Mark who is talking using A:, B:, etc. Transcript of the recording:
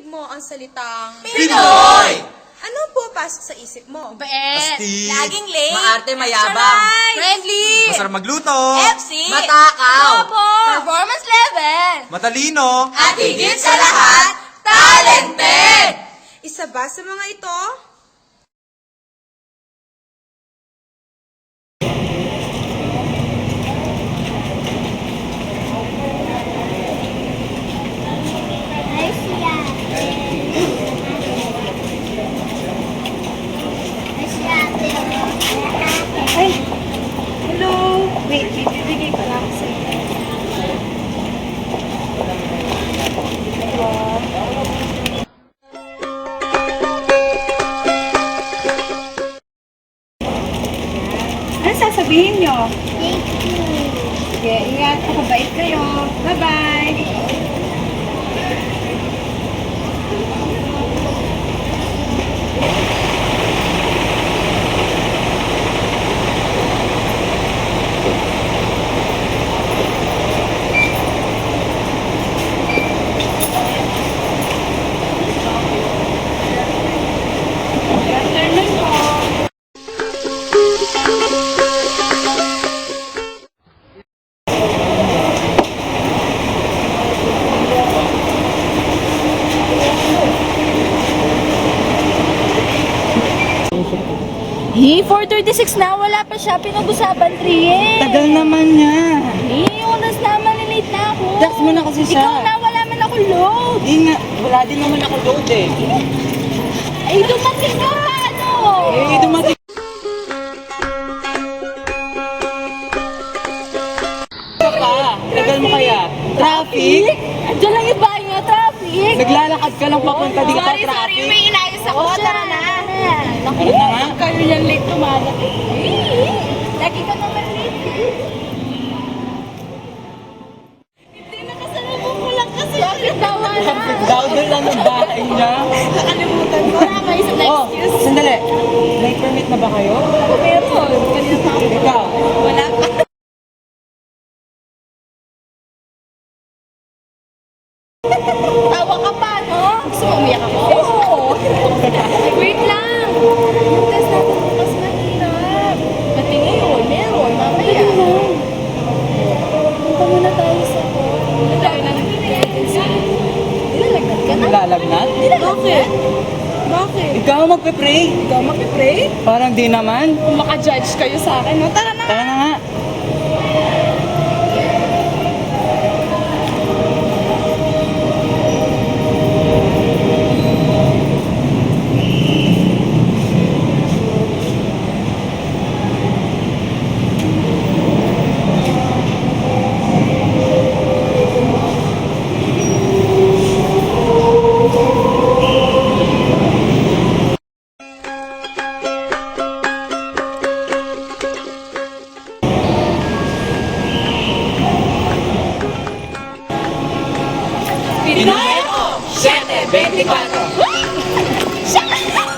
A: mo ang salitang
B: Pinoy!
A: Ano po pasok sa isip mo?
B: Astig.
C: Laging late.
B: Maarte, mayabang.
C: Friendly.
D: Masarap magluto.
C: FC.
B: Matakaw.
C: Opo. Performance level.
D: Matalino.
B: At higit sa lahat, talented!
A: Isa ba sa mga ito?
E: Hello! Wait, bibigay ko lang sa inyo. Ano sasabihin nyo? Thank you. Sige, ingat. Makabait kayo. Bye-bye.
F: Eh, 4:36 na. Wala pa siya. Pinag-usapan, Trien.
E: Tagal naman niya.
F: Eh, oras na. Malilate na ako.
E: Text mo na kasi siya.
F: Ikaw na. Wala man ako load.
E: Di nga, wala din naman ako load eh.
F: Ay, dumating ka pa, ano?
E: Eh, dumating. Ka pa, tagal mo kaya. Traffic?
F: Diyan lang yung bahay nga, traffic.
E: Naglalakad ka lang papunta, di ka pa
F: Sorry,
E: traffic.
F: may inayos ako. Tara na. Naku,
E: Tara na nga.
F: kayo yan late tumadating. Eh, lagi ka naman late. Hindi, nakasalubong ko lang kasi. Bakit daw wala?
E: Traffic daw, doon lang ang bahay niya.
F: Nakalimutan ko. Wala may isang
E: Oh,
F: excuse.
E: sandali. May permit na ba kayo?
F: Meron. Kanina pa ako.
E: Ikaw.
F: Wala pa. Tawa ka pa, no? Gusto mo umiyak ako? Oo. Wait lang. Yung test natin bukas mahirap. Pati ngayon, meron. Mamaya. Punta muna tayo sa court. Hindi tayo na Nilalagnat ka na?
E: Nilalagnat?
F: Bakit? Bakit?
E: Ikaw magpe-pray?
F: Ikaw magpipray?
E: Parang di naman.
F: Kung maka-judge kayo sa akin, no? Tara na!
E: Tara na nga.
B: Pinoy 724!